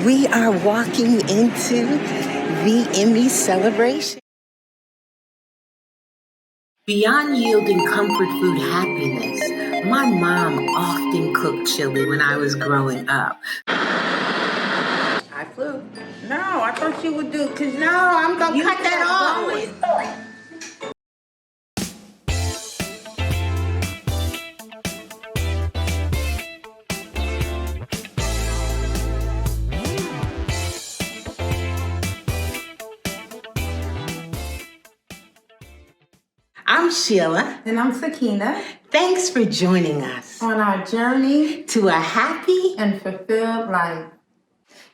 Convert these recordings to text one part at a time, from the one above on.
We are walking into the Emmy celebration. Beyond yielding comfort food happiness, my mom often cooked chili when I was growing up. I flew. No, I thought you would do, because no, I'm going to cut that off. I'm Sheila. And I'm Sakina. Thanks for joining us On our journey to a happy and fulfilled life.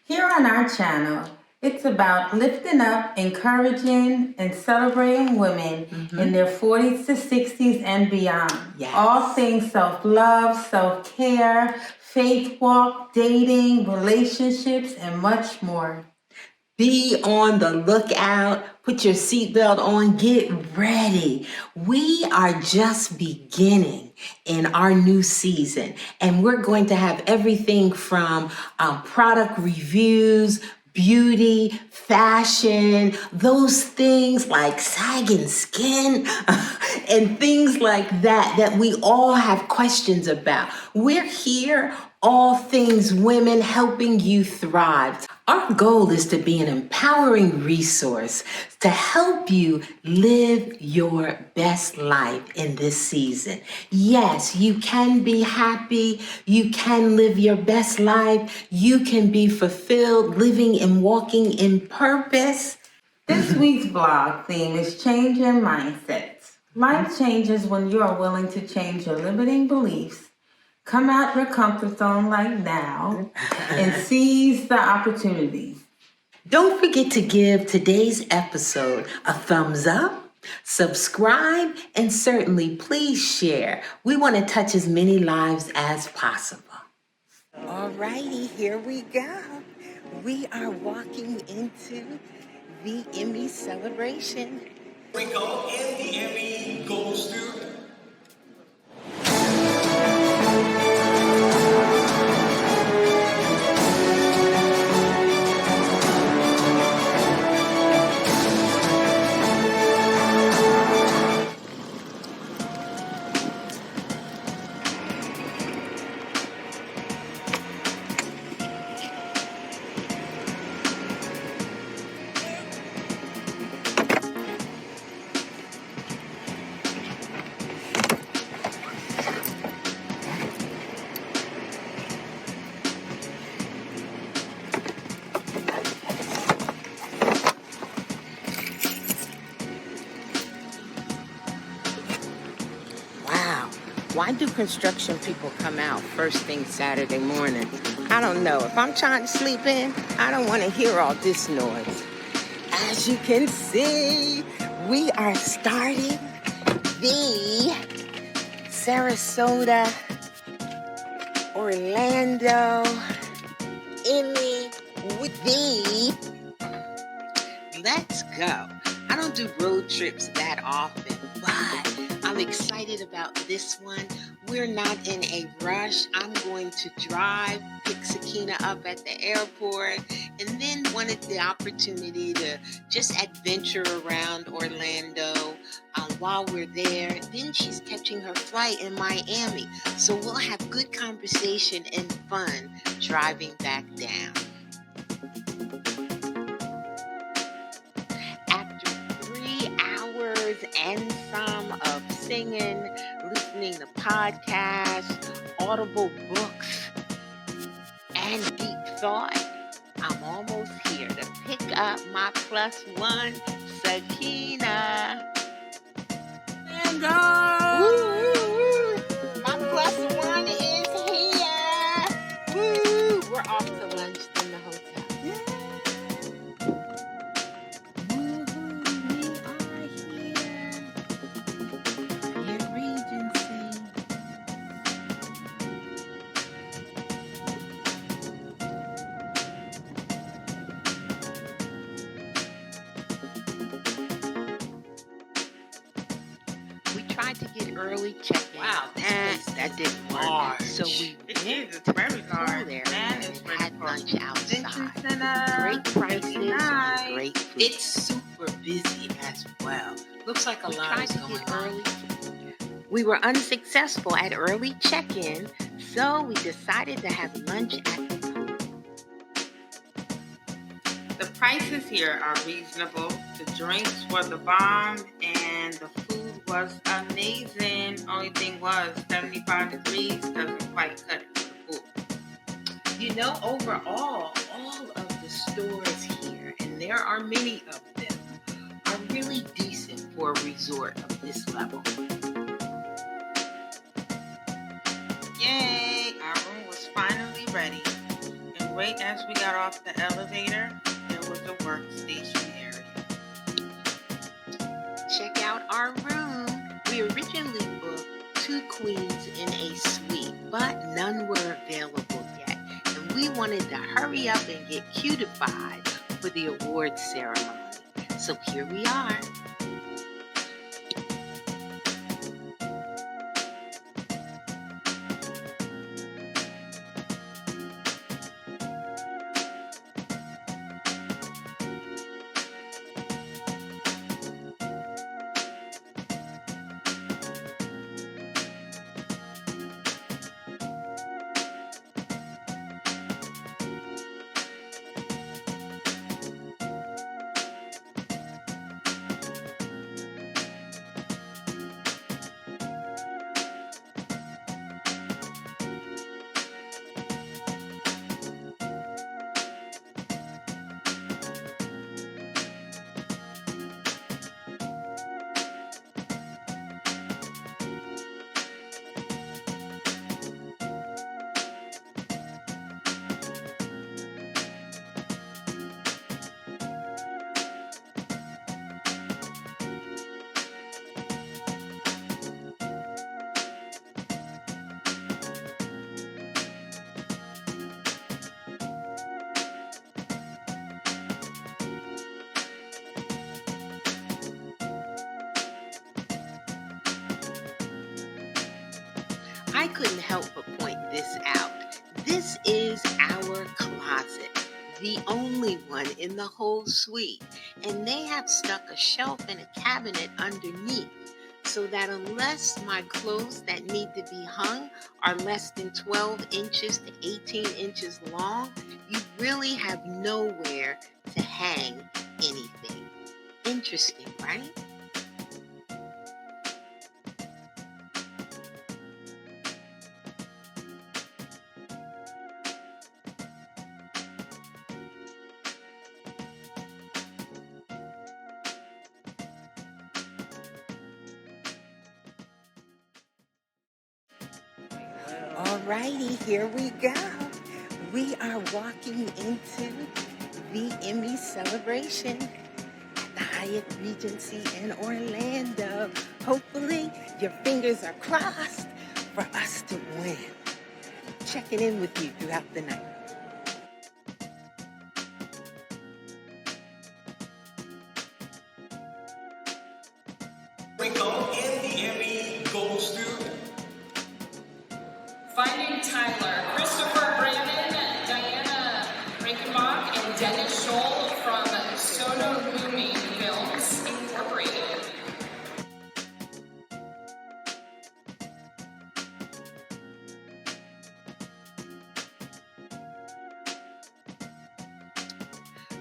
Here on our channel, it's about lifting up, encouraging, and celebrating women in their 40s to 60s and beyond. Yes. All things self-love, self-care, faith walk, dating, relationships, and much more. Be on the lookout. Put your seatbelt on. Get ready. We are just beginning in our new season, and we're going to have everything from product reviews, beauty, fashion, those things like sagging skin and things like that we all have questions about. We're here, all things women, helping you thrive. Our goal is to be an empowering resource to help you live your best life in this season. Yes, you can be happy. You can live your best life. You can be fulfilled, living and walking in purpose. This week's vlog theme is changing mindsets. Life changes when you are willing to change your limiting beliefs, come out your comfort zone like now, and seize the opportunities. Don't forget to give today's episode a thumbs up, subscribe, and certainly please share. We want to touch as many lives as possible. All righty, here we go. We are walking into the Emmy celebration. We go, and the Emmy goes to... Why do construction people come out first thing Saturday morning? I don't know. If I'm trying to sleep in, I don't want to hear all this noise. As you can see, we are starting the Sarasota, Orlando, Emmy with the... Let's go. I don't do road trips that often, but I'm excited about this one. We're not in a rush. I'm going to drive, pick Sakina up at the airport, and then wanted the opportunity to just adventure around Orlando while we're there. Then she's catching her flight in Miami. So we'll have good conversation and fun driving back down. And some of singing, listening to podcasts, audible books, and deep thought, I'm almost here to pick up my +1, Sakina. And my +1 is here. Woo! We're off to lunch in the hotel. Tried to get early check-in. Wow, that didn't work. So we is. It's very large. there And it's and ready had for lunch convention outside. center. Great prices Really nice. and great food. It's super busy as well. Looks like a We lot tried is to going get on. early. We were unsuccessful at early check-in, so we decided to have lunch at the The prices here are reasonable. The drinks were the bomb, and the food was amazing. Only thing was 75 degrees doesn't quite cut it for the food. You know, overall, all of the stores here, and there are many of them, are really decent for a resort of this level. Yay! Our room was finally ready. And right as we got off the elevator, there was a workstation area. check out our room. We originally booked 2 queens in a suite, but none were available yet. And we wanted to hurry up and get cutified for the awards ceremony. So here we are. I couldn't help but point this out. This is our closet, the only one in the whole suite. And they have stuck a shelf and a cabinet underneath so that unless my clothes that need to be hung are less than 12 inches to 18 inches long, you really have nowhere to hang anything. Interesting, right? Alrighty, here we go. We are walking into the Emmy celebration at the Hyatt Regency in Orlando. Hopefully, your fingers are crossed for us to win. Checking in with you throughout the night. We go, and the Emmy goes to Finding Tyler, Christopher Brandon, Diana Reichenbach, and Dennis Scholl from Sonogumi Films Incorporated.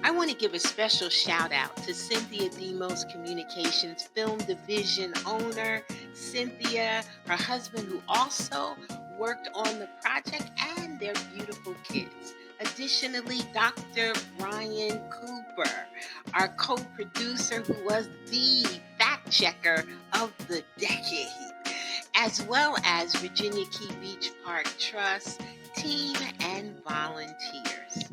I want to give a special shout out to Cynthia Demos Communications Film Division owner, Cynthia, her husband who also worked on the project, and their beautiful kids. Additionally, Dr. Brian Cooper, our co-producer who was the fact checker of the decade, as well as Virginia Key Beach Park Trust team and volunteers.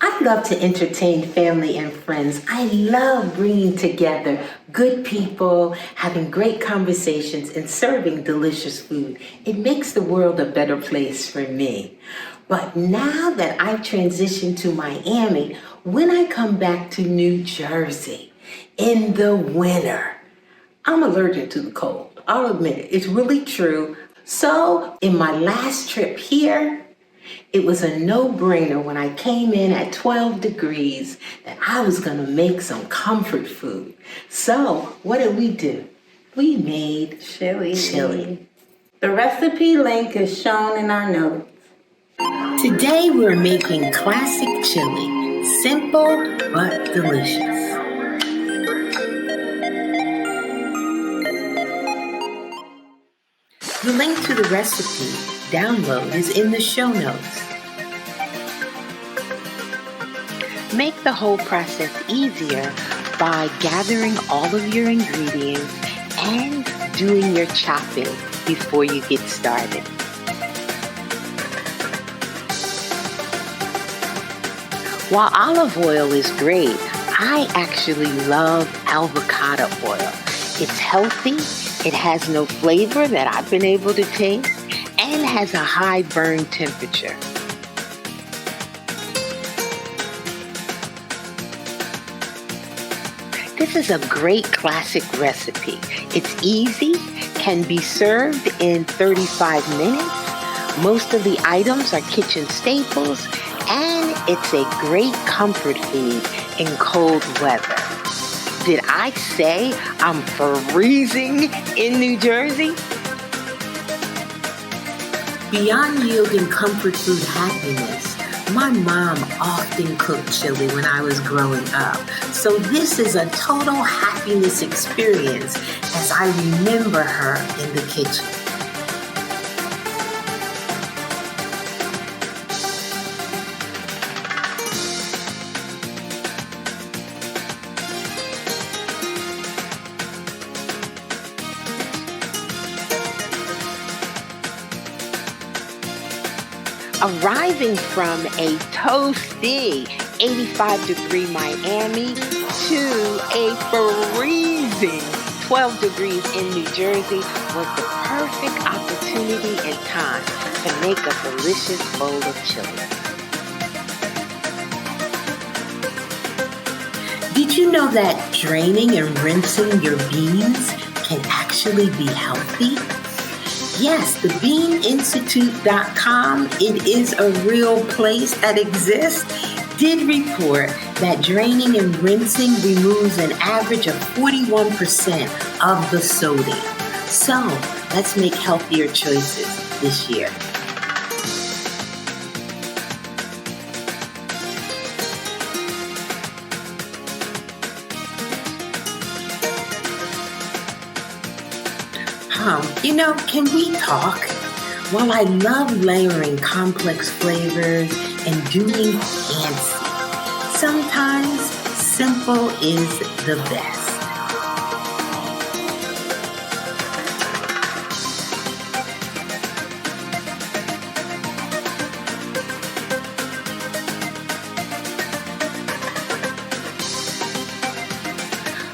I love to entertain family and friends. I love bringing together good people, having great conversations, and serving delicious food. It makes the world a better place for me. But now that I've transitioned to Miami, when I come back to New Jersey in the winter, I'm allergic to the cold. I'll admit it. It's really true. So in my last trip here, it was a no-brainer when I came in at 12 degrees that I was going to make some comfort food. So what did we do? We made chili. The recipe link is shown in our notes. Today we're making classic chili. Simple but delicious. The link to the recipe download is in the show notes. Make the whole process easier by gathering all of your ingredients and doing your chopping before you get started. While olive oil is great, I actually love avocado oil. It's healthy, it has no flavor that I've been able to taste, and has a high burn temperature. This is a great classic recipe. It's easy, can be served in 35 minutes. Most of the items are kitchen staples, and it's a great comfort food in cold weather. Did I say I'm freezing in New Jersey? Beyond yielding comfort food happiness, my mom often cooked chili when I was growing up. So this is a total happiness experience as I remember her in the kitchen. Arriving from a toasty 85-degree Miami to a freezing 12 degrees in New Jersey was the perfect opportunity and time to make a delicious bowl of chili. Did you know that draining and rinsing your beans can actually be healthy? Yes, the BeanInstitute.com, it is a real place that exists, did report that draining and rinsing removes an average of 41% of the sodium. So, let's make healthier choices this year. Can we talk? While I love layering complex flavors and doing fancy, sometimes simple is the best.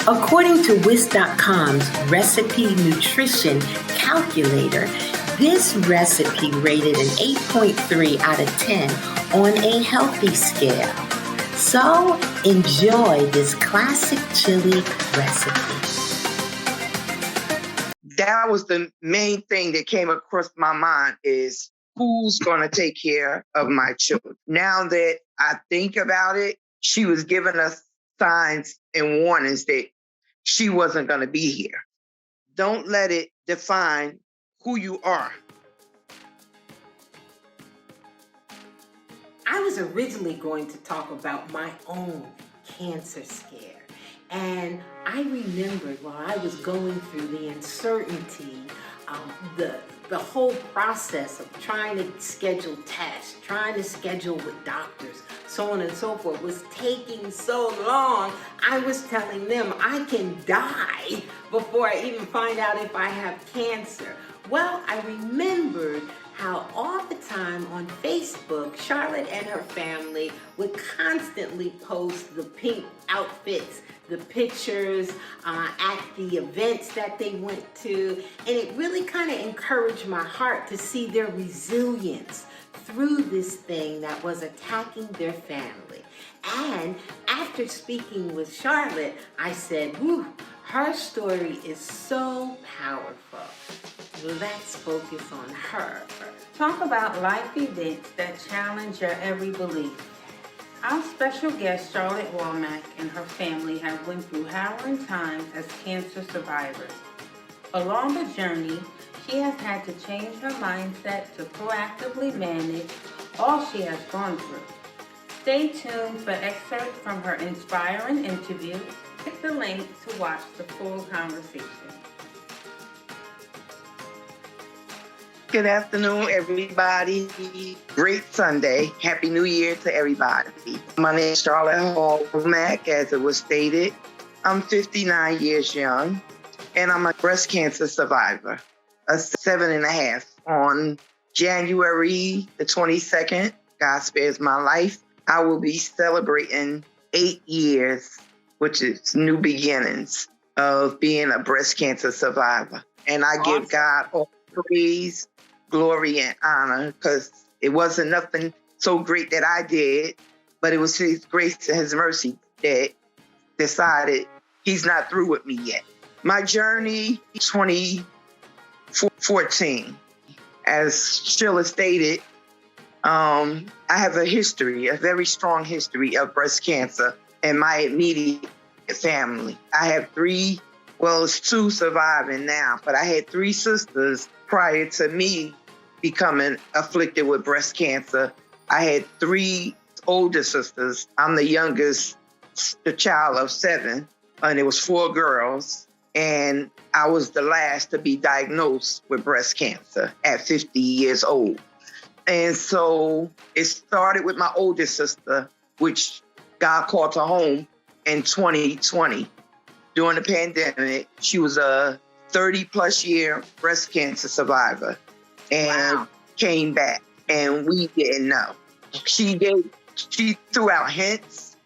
According to Whisk.com's recipe nutrition calculator, this recipe rated an 8.3 out of 10 on a healthy scale. So enjoy this classic chili recipe. That was the main thing that came across my mind is who's going to take care of my children? Now that I think about it, she was giving us signs and warnings that she wasn't going to be here. Don't let it define who you are. I was originally going to talk about my own cancer scare. And I remembered while I was going through the uncertainty, the whole process of trying to schedule tests, trying to schedule with doctors, so on and so forth, was taking so long. I was telling them I can die before I even find out if I have cancer. Well, I remembered how all the time on Facebook, Charlotte and her family would constantly post the pink outfits, the pictures at the events that they went to. And it really kind of encouraged my heart to see their resilience through this thing that was attacking their family. And after speaking with Charlotte, I said, whew, Her story is so powerful. Let's focus on her. Talk about life events that challenge your every belief. Our special guest, Charlotte Womack, and her family have went through harrowing times as cancer survivors. Along the journey, she has had to change her mindset to proactively manage all she has gone through. Stay tuned for excerpts from her inspiring interview. Click the link to watch the full conversation. Good afternoon, everybody. Great Sunday. Happy New Year to everybody. My name is Charlotte Womack, as it was stated. I'm 59 years young, and I'm a breast cancer survivor, a 7.5. On January the 22nd, God spares my life, I will be celebrating 8 years, which is new beginnings of being a breast cancer survivor. And I give God all praise, glory, and honor, because it wasn't nothing so great that I did, but it was His grace and His mercy that decided He's not through with me yet. My journey, 2014, as Sheila stated, I have a history, a very strong history of breast cancer in my immediate family. I have it's 2 surviving now, but I had 3 sisters prior to me becoming afflicted with breast cancer. I had 3 older sisters. I'm the youngest, the child of 7, and it was 4 girls. And I was the last to be diagnosed with breast cancer at 50 years old. And so it started with my oldest sister, which God called her home in 2020. During the pandemic, she was a 30-plus year breast cancer survivor and came back, and we didn't know. She threw out hints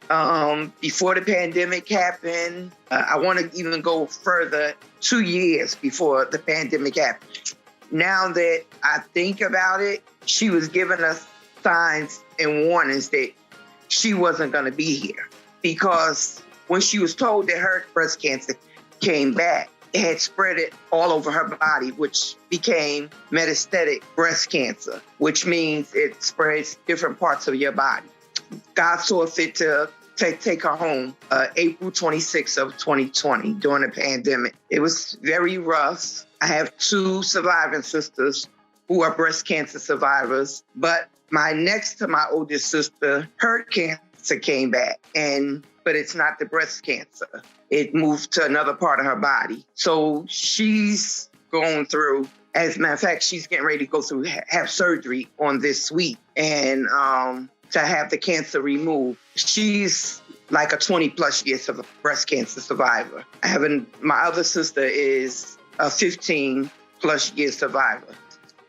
before the pandemic happened. I want to even go further, 2 years before the pandemic happened. Now that I think about it, she was giving us signs and warnings that she wasn't going to be here, because when she was told that her breast cancer came back, it had spread it all over her body, which became metastatic breast cancer, which means it spreads different parts of your body. God saw fit to take her home April 26th of 2020 during the pandemic. It was very rough. I have 2 surviving sisters who are breast cancer survivors, but next to my oldest sister, her cancer came back, but it's not the breast cancer. It moved to another part of her body. So she's going through, as a matter of fact, she's getting ready to go through, have surgery on this week, and to have the cancer removed. She's like a 20-plus years of a breast cancer survivor. My other sister is a 15-plus year survivor.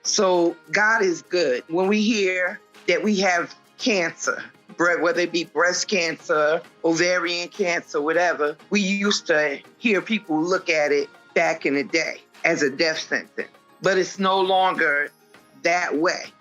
So God is good. When we hear that we have cancer, whether it be breast cancer, ovarian cancer, whatever, we used to hear people look at it back in the day as a death sentence. But it's no longer that way.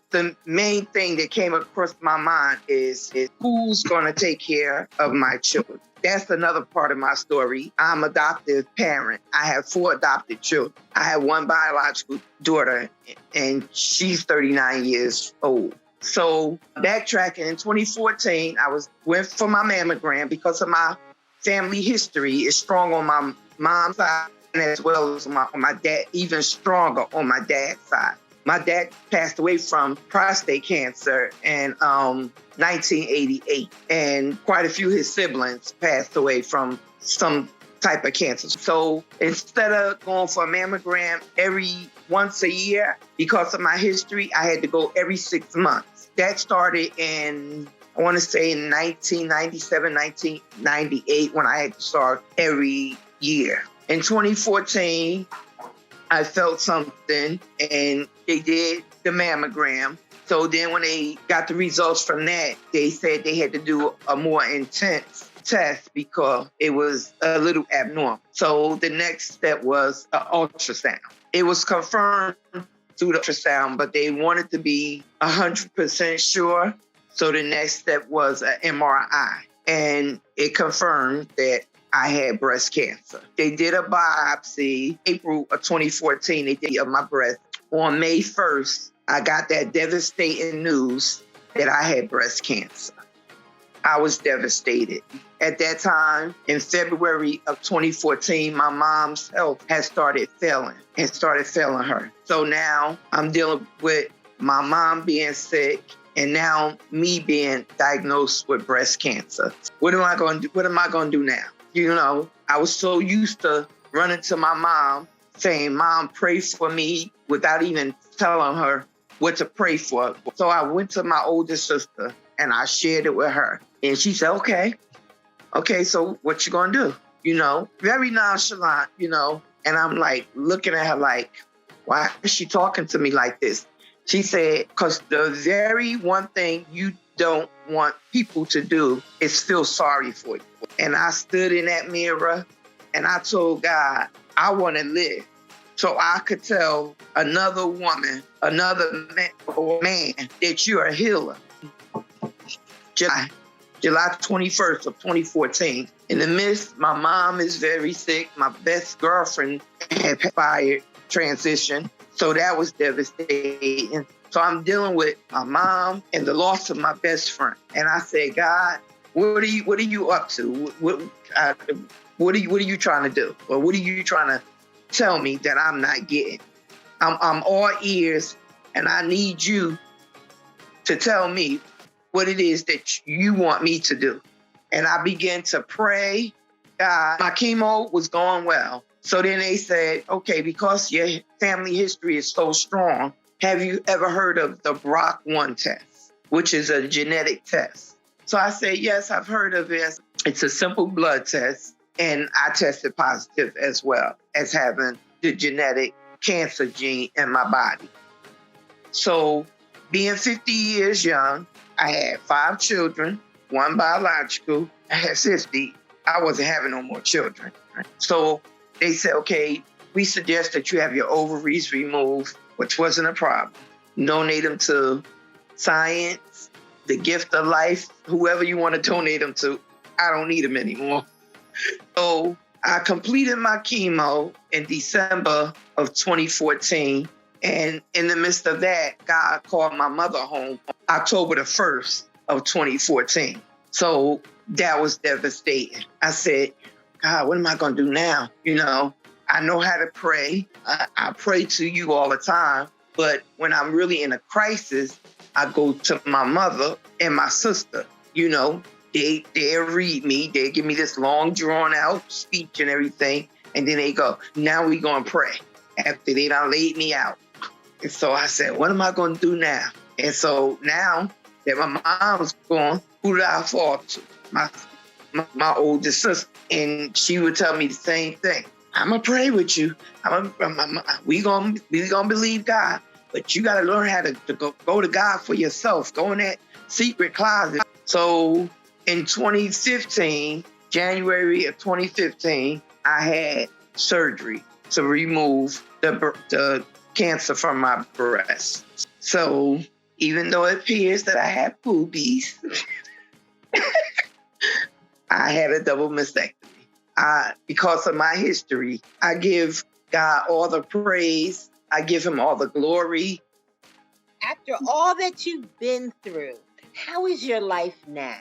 The main thing that came across my mind is who's going to take care of my children? That's another part of my story. I'm an adoptive parent. I have 4 adopted children. I have 1 biological daughter, and she's 39 years old. So backtracking, in 2014, I went for my mammogram because of my family history is strong on my mom's side as well as on my dad, even stronger on my dad's side. My dad passed away from prostate cancer in 1988, and quite a few of his siblings passed away from some type of cancer. So instead of going for a mammogram once a year, because of my history, I had to go every 6 months. That started in, I want to say, in 1997, 1998, when I had to start every year. In 2014, I felt something, and they did the mammogram. So then when they got the results from that, they said they had to do a more intense test because it was a little abnormal. So the next step was an ultrasound. It was confirmed through the ultrasound, but they wanted to be 100% sure. So the next step was an MRI. And it confirmed that I had breast cancer. They did a biopsy April of 2014. They did of my breast. On May 1st, I got that devastating news that I had breast cancer. I was devastated. At that time, in February of 2014, my mom's health had started failing her. So now I'm dealing with my mom being sick and now me being diagnosed with breast cancer. What am I going to do now? You know, I was so used to running to my mom saying, Mom, pray for me, without even telling her what to pray for. So I went to my older sister and I shared it with her. And she said, okay, so what you gonna do? You know, very nonchalant, you know. And I'm like looking at her like, why is she talking to me like this? She said, because the very one thing you don't want people to do is feel sorry for you. And I stood in that mirror and I told God, I want to live so I could tell another woman, another man, or man that you're a healer. July 21st of 2014. In the midst, my mom is very sick. My best girlfriend had fired transition. So that was devastating. So I'm dealing with my mom and the loss of my best friend. And I said, God, what are you up to? What are you trying to do? Or what are you trying to tell me that I'm not getting? I'm all ears, and I need you to tell me what it is that you want me to do. And I began to pray. God, my chemo was going well. So then they said, okay, because your family history is so strong, have you ever heard of the BRCA1 test, which is a genetic test? So I said, yes, I've heard of it. It's a simple blood test. And I tested positive as well as having the genetic cancer gene in my body. So being 50 years young, I had 5 children, 1 biological. I had 50. I wasn't having no more children. So they said, okay, we suggest that you have your ovaries removed, which wasn't a problem. Donate them to science, the gift of life, whoever you want to donate them to. I don't need them anymore. So I completed my chemo in December of 2014. And in the midst of that, God called my mother home October the 1st of 2014. So that was devastating. I said, God, what am I going to do now? You know, I know how to pray. I pray to you all the time. But when I'm really in a crisis, I go to my mother and my sister. You know, they'll read me. They give me this long, drawn-out speech and everything. And then they go, now we going to pray after they done laid me out. And so I said, what am I going to do now? And so now that my mom's gone, who did I fall to? My oldest sister. And she would tell me the same thing. I'm going to pray with you. We gonna believe God. But you got to learn how to go to God for yourself. Go in that secret closet. So in 2015, January of 2015, I had surgery to remove the cancer from my breast. So even though it appears that I have boobies, I had a double mastectomy. Because of my history, I give God all the praise. I give him all the glory. After all that you've been through, how is your life now?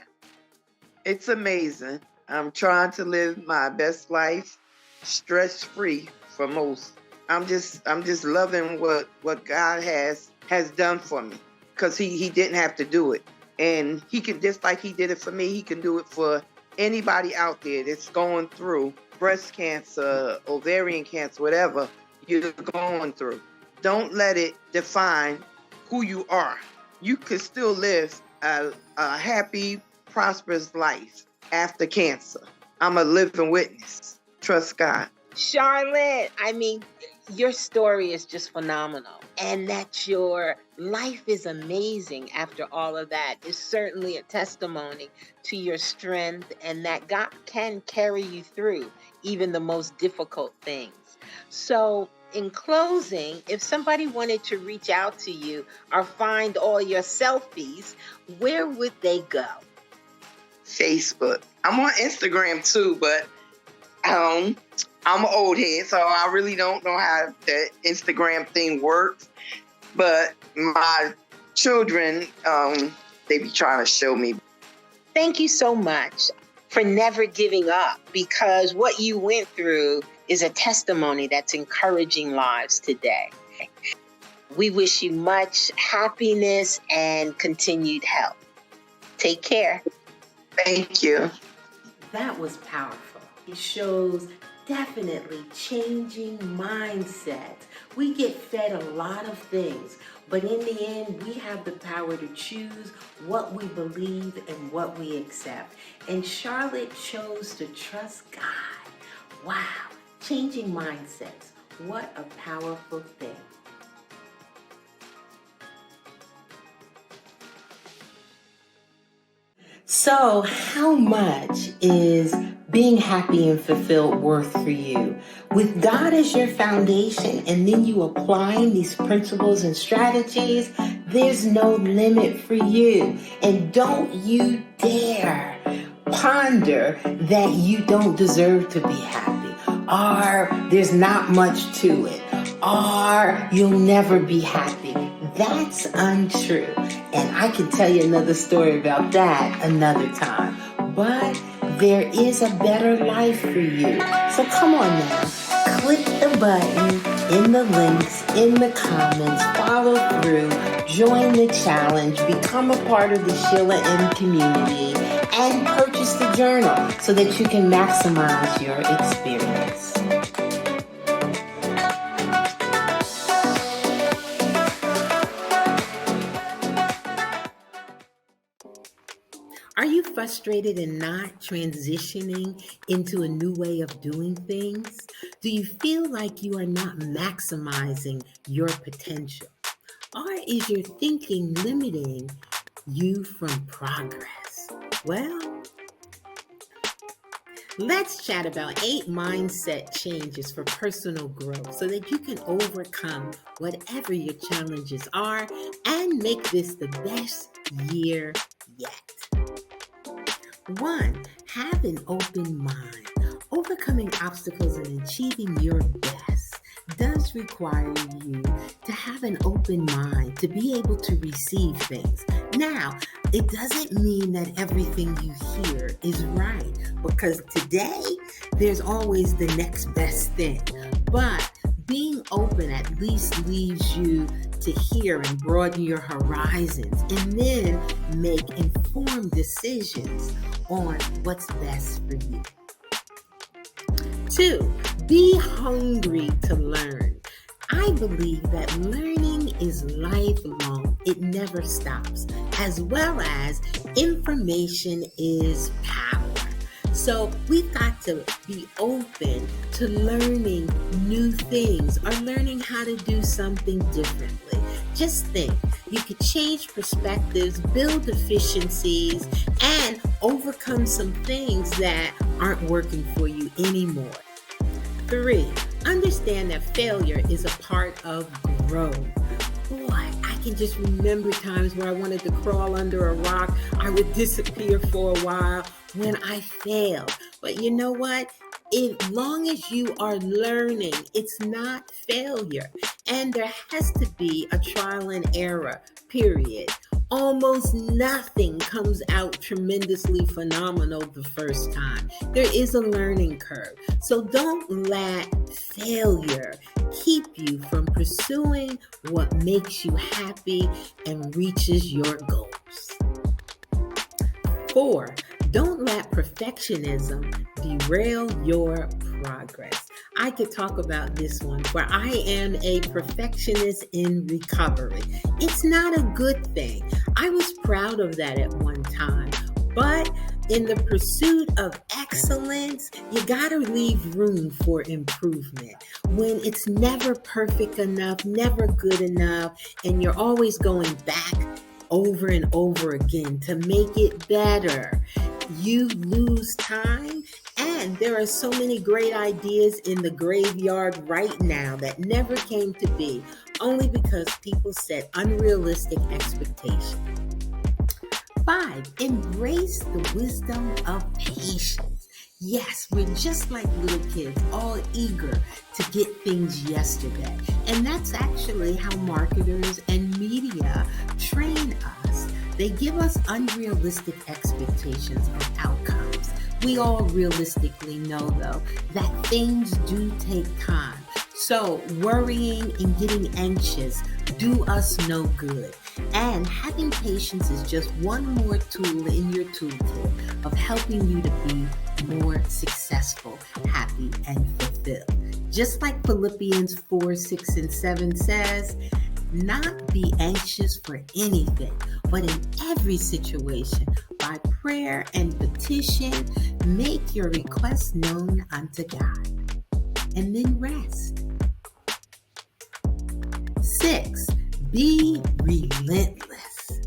It's amazing. I'm trying to live my best life, stress-free for most. I'm just loving what God has done for me, because he didn't have to do it. And he can, just like he did it for me, he can do it for anybody out there that's going through breast cancer, ovarian cancer, whatever you're going through. Don't let it define who you are. You could still live a happy, prosperous life after cancer. I'm a living witness. Trust God. Charlotte, I mean, your story is just phenomenal. And that your life is amazing after all of that is certainly a testimony to your strength, and that God can carry you through even the most difficult things. So in closing, if somebody wanted to reach out to you or find all your selfies, where would they go? Facebook. I'm on Instagram too, but I'm an old head, so I really don't know how the Instagram thing works. But my children, they be trying to show me. Thank you so much for never giving up, because what you went through is a testimony that's encouraging lives today. We wish you much happiness and continued health. Take care. Thank you. That was powerful. It shows definitely changing mindsets. We get fed a lot of things, but in the end, we have the power to choose what we believe and what we accept. And Charlotte chose to trust God. Wow, changing mindsets. What a powerful thing. So, how much is being happy and fulfilled worth for you? With God as your foundation and then you applying these principles and strategies, there's no limit for you. And don't you dare ponder that you don't deserve to be happy, or there's not much to it, or you'll never be happy. That's untrue. And I can tell you another story about that another time. But there is a better life for you. So come on now. Click the button in the links, in the comments, follow through, join the challenge, become a part of the Sheila M community, and purchase the journal so that you can maximize your experience. Are you frustrated and not transitioning into a new way of doing things? Do you feel like you are not maximizing your potential? Or is your thinking limiting you from progress? Well, let's chat about 8 mindset changes for personal growth so that you can overcome whatever your challenges are and make this the best year yet. 1, have an open mind. Overcoming obstacles and achieving your best does require you to have an open mind to be able to receive things. Now, it doesn't mean that everything you hear is right, because today there's always the next best thing. But being open at least leaves you to hear and broaden your horizons and then make informed decisions on what's best for you. 2, be hungry to learn. I believe that learning is lifelong. It never stops, as well as information is power. So we've got to be open to learning new things or learning how to do something differently. Just think, you could change perspectives, build efficiencies, and overcome some things that aren't working for you anymore. 3, understand that failure is a part of growth. Boy, I can just remember times where I wanted to crawl under a rock. I would disappear for a while when I failed. But you know what? As long as you are learning, it's not failure. And there has to be a trial and error, period. Almost nothing comes out tremendously phenomenal the first time. There is a learning curve. So don't let failure keep you from pursuing what makes you happy and reaches your goals. 4, don't let perfectionism derail your progress. I could talk about this one, where I am a perfectionist in recovery. It's not a good thing. I was proud of that at one time, but in the pursuit of excellence, you gotta leave room for improvement. When it's never perfect enough, never good enough, and you're always going back over and over again to make it better, you lose time. And there are so many great ideas in the graveyard right now that never came to be, only because people set unrealistic expectations. 5, embrace the wisdom of patience. Yes, we're just like little kids, all eager to get things yesterday. And that's actually how marketers and media train us. They give us unrealistic expectations of outcomes. We all realistically know, though, that things do take time. So worrying and getting anxious do us no good. And having patience is just one more tool in your toolkit of helping you to be more successful, happy, and fulfilled. Just like Philippians 4, 6, and 7 says, not be anxious for anything, but in every situation, by prayer and petition, make your requests known unto God. And then rest. 6, be relentless.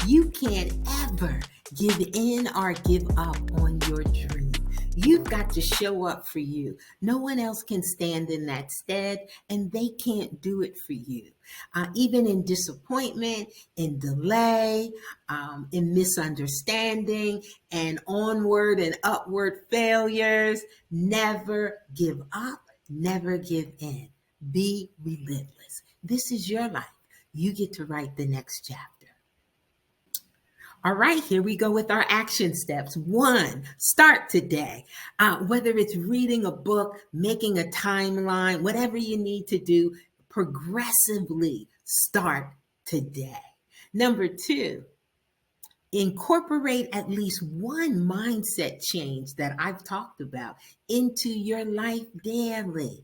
You can't ever give in or give up on your dream. You've got to show up for you. No one else can stand in that stead, and they can't do it for you. Even in disappointment, in delay, in misunderstanding, and onward and upward failures, never give up, never give in. Be relentless. This is your life. You get to write the next chapter. All right, here we go with our action steps. 1, start today. Whether it's reading a book, making a timeline, whatever you need to do, progressively start today. Number 2, incorporate at least one mindset change that I've talked about into your life daily.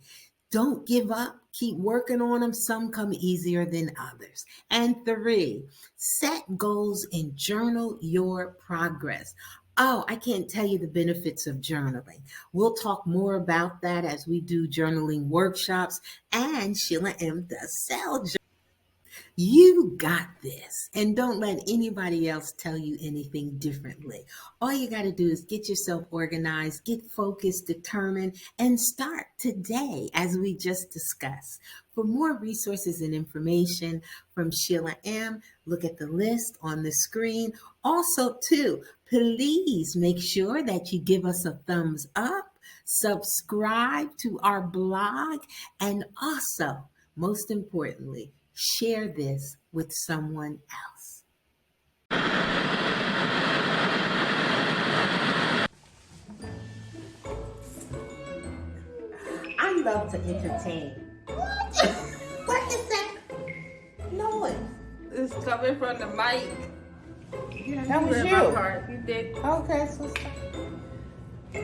Don't give up. Keep working on them. Some come easier than others. And 3, set goals and journal your progress. Oh, I can't tell you the benefits of journaling. We'll talk more about that as we do journaling workshops, and Sheila M. does sell journals. You got this, and don't let anybody else tell you anything differently. All you got to do is get yourself organized, get focused, determined, and start today, as we just discussed. For more resources and information from Sheila M., look at the list on the screen. Also, too, please make sure that you give us a thumbs up, subscribe to our blog, and also, most importantly, share this with someone else. I love to entertain. What is that noise? It's coming from the mic. That was You did you. my part. You did. Okay, so stop. I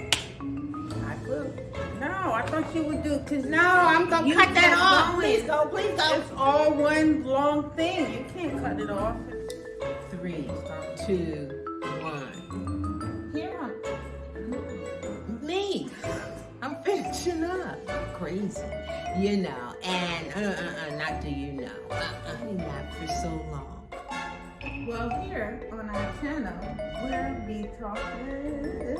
will. No, I thought you would do because No, I'm gonna cut that off. Please go, please go. It's all one long thing. You can't cut it off. 3, 2, 1. Here. Me. I'm finishing up. Crazy. You know, and not do you know. I napped for so long. Well, here on our channel, we'll be talking.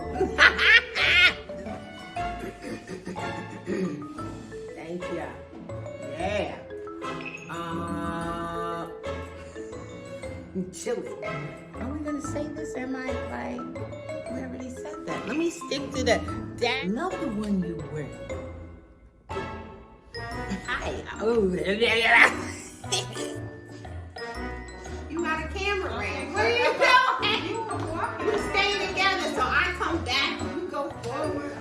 Thank you. Yeah. Chili. Are we gonna say this? Am I like? We already said that. Let me stick to the. Love the one you wear. Hi. Oh. You got a camera man. Where you going? We stay together, so I come back. You go forward.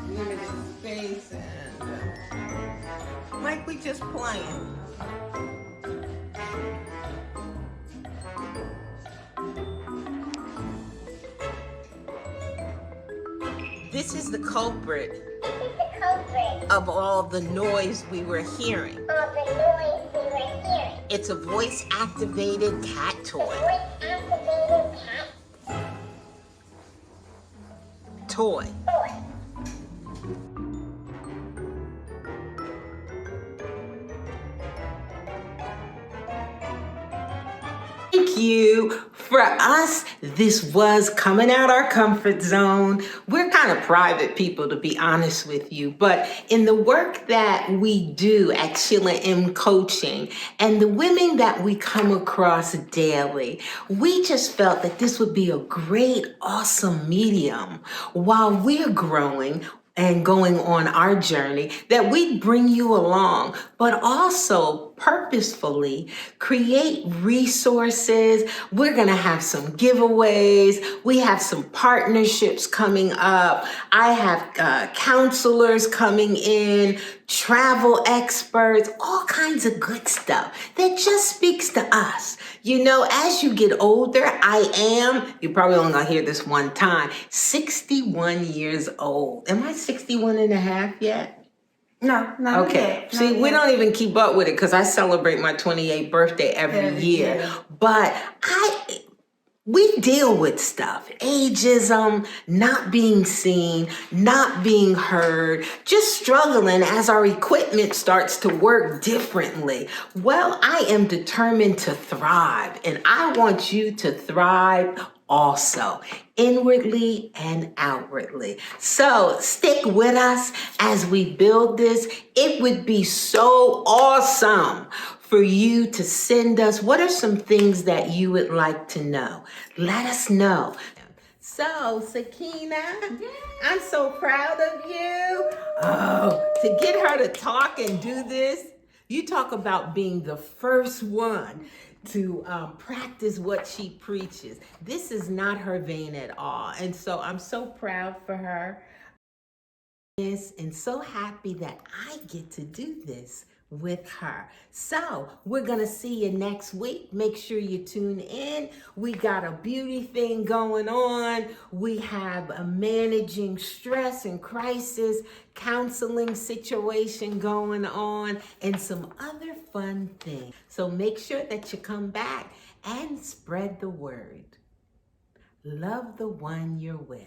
Limited space and like we just playing. This is the culprit of all the noise we were hearing. It's a voice-activated cat toy. Toy. Thank you For us, this was coming out our comfort zone. We're kind of private people, to be honest with you, but in the work that we do at Sheila M Coaching and the women that we come across daily, we just felt that this would be a great, awesome medium while we're growing and going on our journey, that we bring you along, but also purposefully create resources. We're going to have some giveaways. We have some partnerships coming up. I have counselors coming in, travel experts, all kinds of good stuff that just speaks to us. You know, as you get older, you're probably only gonna hear this one time, 61 years old. Am I 61 and a half yet? No, not Okay. yet. See, we don't even keep up with it because I celebrate my 28th birthday every year. But we deal with stuff, ageism, not being seen, not being heard, just struggling as our equipment starts to work differently. Well, I am determined to thrive, and I want you to thrive also, inwardly and outwardly. So stick with us as we build this. It would be so awesome for you to send us, what are some things that you would like to know? Let us know. So, Sakina, I'm so proud of you. Oh, to get her to talk and do this, you talk about being the first one to practice what she preaches. This is not her vein at all. And so I'm so proud for her. And so happy that I get to do this with her. So we're gonna see you next week. Make sure you tune in. We got a beauty thing going on. We have a managing stress and crisis counseling situation going on and some other fun things. So make sure that you come back and spread the word. Love the one you're with.